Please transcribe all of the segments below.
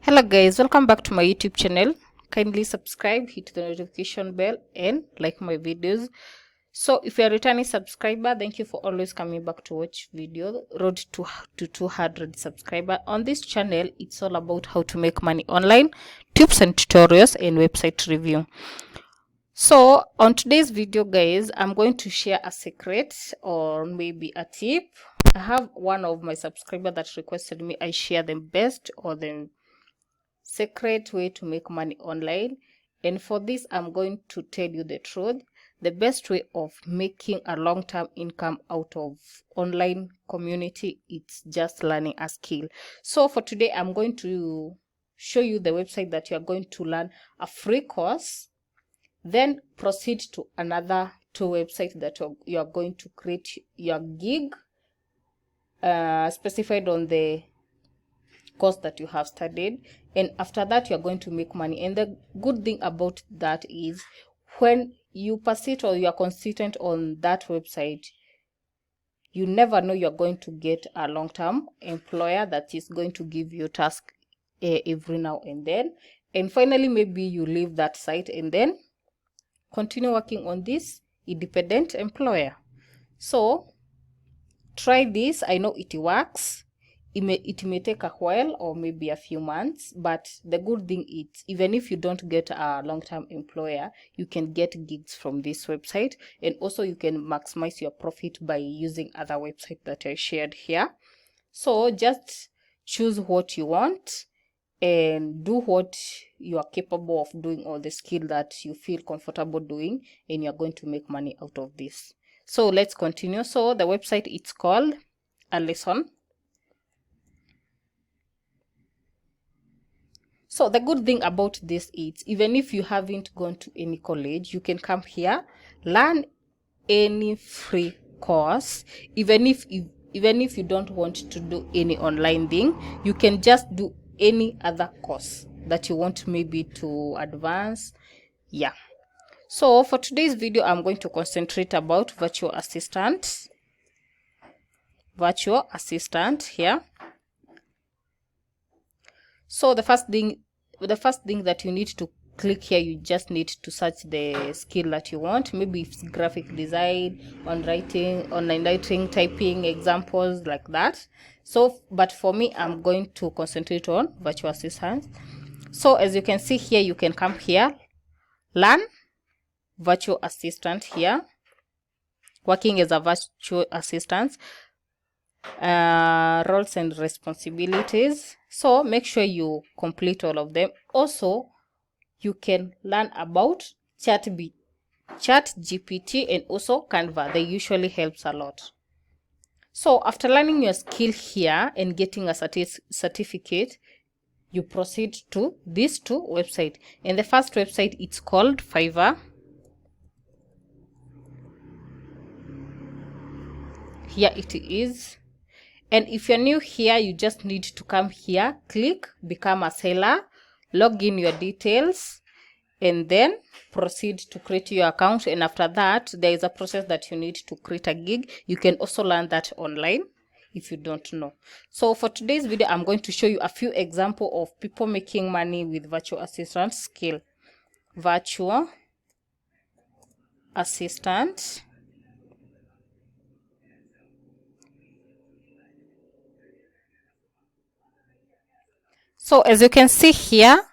Hello guys, welcome back to my YouTube channel. Kindly subscribe, hit the notification bell and like my videos. So if you're a returning subscriber, thank you for always coming back to watch video. Road to 200 subscriber. On this channel, it's all about how to make money online, tips and tutorials and website review. So on today's video guys, I'm going to share a secret or maybe a tip. I have one of my subscriber that requested me I share them best or the secret way to make money online, and for this I'm going to tell you the truth. The best way of making a long-term income out of online community, it's just learning a skill. So for today I'm going to show you the website that you are going to learn a free course, then proceed to another two websites that you are going to create your gig specified on the course that you have studied, and after that you're going to make money. And the good thing about that is when you persist or you are consistent on that website, you never know you're going to get a long-term employer that is going to give you task every now and then, and finally maybe you leave that site and then continue working on this independent employer. So try this. I know it works. It may take a while or maybe a few months, but the good thing is even if you don't get a long-term employer, you can get gigs from this website, and also you can maximize your profit by using other websites that I shared here. So just choose what you want and do what you are capable of doing, or the skill that you feel comfortable doing, and you're going to make money out of this. So let's continue. So the website, it's called Alison. So the good thing about this is even if you haven't gone to any college, you can come here, learn any free course. Even if you don't want to do any online thing, you can just do any other course that you want maybe to advance. Yeah. So for today's video, I'm going to concentrate about virtual assistant here. So the first thing that you need to click here, you just need to search the skill that you want. Maybe it's graphic design, online writing, typing, examples like that. So but for me, I'm going to concentrate on virtual assistant. So as you can see here, you can come here, learn virtual assistant here, working as a virtual assistant, roles and responsibilities. So make sure you complete all of them. Also, you can learn about ChatGPT and also Canva. They usually helps a lot. So after learning your skill here and getting a certificate, you proceed to these two websites. And the first website, it's called Fiverr. Here it is. And if you're new here, you just need to come here, click become a seller, log in your details, and then proceed to create your account. And after that, there is a process that you need to create a gig. You can also learn that online if you don't know. So for today's video, I'm going to show you a few examples of people making money with virtual assistant skill. Virtual assistant. So as you can see here,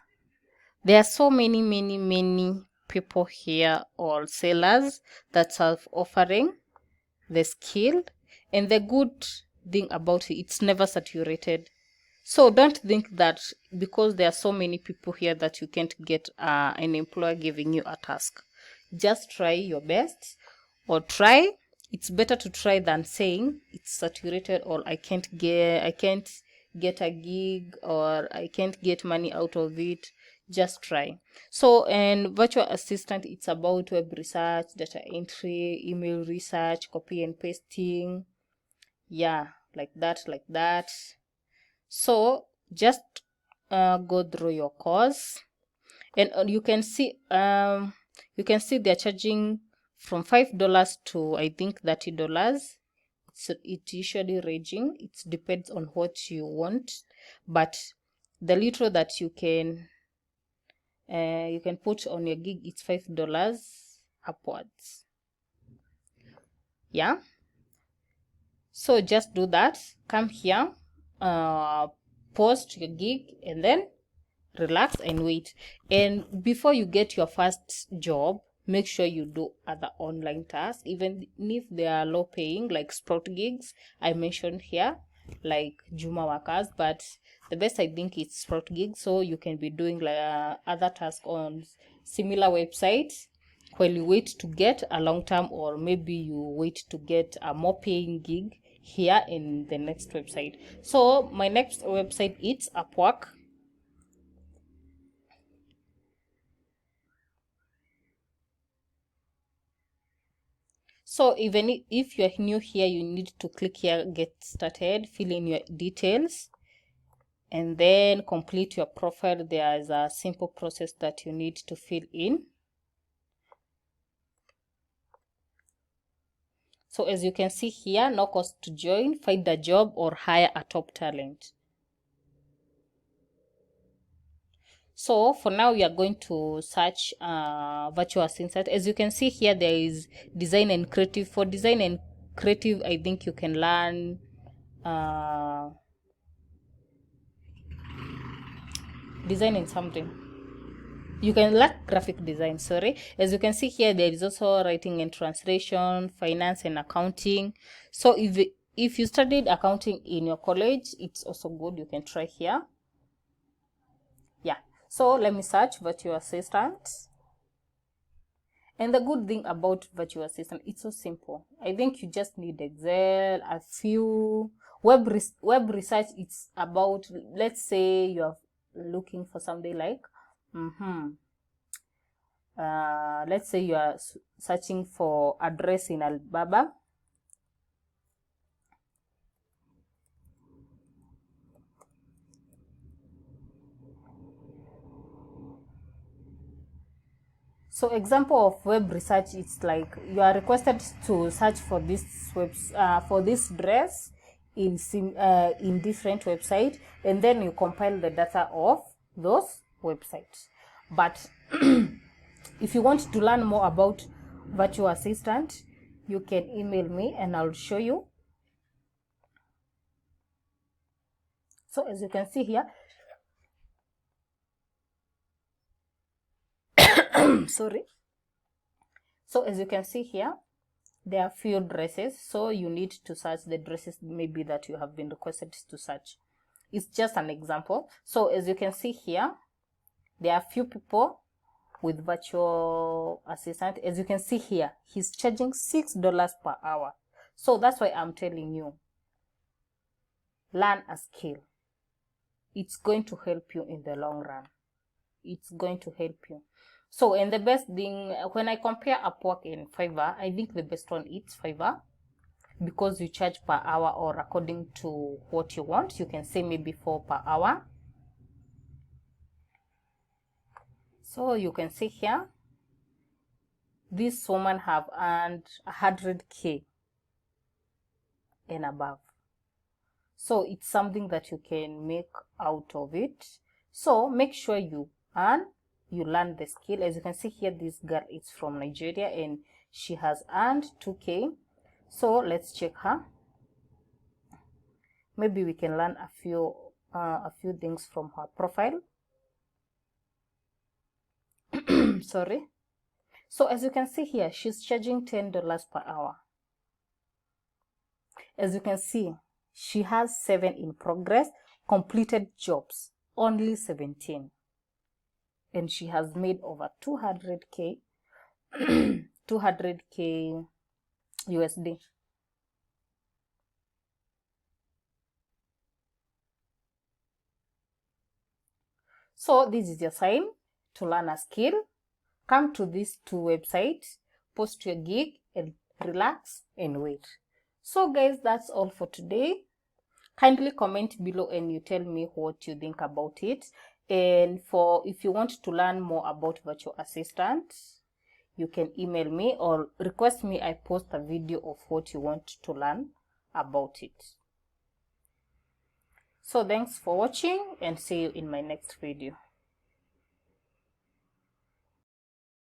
there are so many people here, all sellers that are offering the skill. And the good thing about it, it's never saturated. So don't think that because there are so many people here that you can't get an employer giving you a task. Just try your best, or try. It's better to try than saying it's saturated, or I can't get a gig, or I can't get money out of it. Just try. So, and virtual assistant, it's about web research, data entry, email research, copy and pasting. Yeah, like that. So just go through your course, and you can see they're charging from $5 to I think $30. So it's usually ranging. It depends on what you want, but the little that you can put on your gig, it's $5 upwards. Yeah, so just do that. Come here, post your gig, and then relax and wait. And before you get your first job, make sure you do other online tasks, even if they are low paying, like Sprout gigs I mentioned here, like Juma workers. But the best, I think, is Sprout gigs. So you can be doing like other tasks on similar websites while you wait to get a long term, or maybe you wait to get a more paying gig here in the next website. So my next website is Upwork. So even if you're new here, you need to click here, get started, fill in your details, and then complete your profile. There is a simple process that you need to fill in. So as you can see here, no cost to join, find a job, or hire a top talent. So for now, we are going to search virtual assistant. As you can see here, there is design and creative. For design and creative, I think you can learn design and something. You can learn graphic design, sorry. As you can see here, there is also writing and translation, finance and accounting. So if you studied accounting in your college, it's also good. You can try here. Yeah. So let me search virtual assistant. And the good thing about virtual assistant, it's so simple. I think you just need Excel, a few web research. It's about, let's say you are looking for something like let's say you are searching for address in Alibaba. So example of web research, it's like you are requested to search for this for this dress in different websites, and then you compile the data of those websites. But if you want to learn more about virtual assistant, you can email me and I'll show you. So as you can see here, sorry. So as you can see here, there are few dresses, so you need to search the dresses maybe that you have been requested to search. It's just an example. So as you can see here, there are few people with virtual assistant. As you can see here, he's charging $6 per hour. So that's why I'm telling you, learn a skill. It's going to help you in the long run. It's going to help you. So, and the best thing, when I compare Upwork and Fiverr, I think the best one is Fiverr, because you charge per hour, or according to what you want. You can say maybe 4 per hour. So you can see here, this woman have earned 100K and above. So it's something that you can make out of it. So make sure you learn the skill. As you can see here, this girl is from Nigeria and she has earned 2K. So let's check her. Maybe we can learn a few things from her profile. Sorry. So as you can see here, she's charging $10 per hour. As you can see, she has 7 in progress, completed jobs, only 17. And she has made over 200K, 200K USD. So this is your sign to learn a skill. Come to these 2 websites, post your gig, and relax and wait. So guys, that's all for today. Kindly comment below and you tell me what you think about it. And if you want to learn more about virtual assistant, you can email me or request me. I post a video of what you want to learn about it. So thanks for watching and see you in my next video.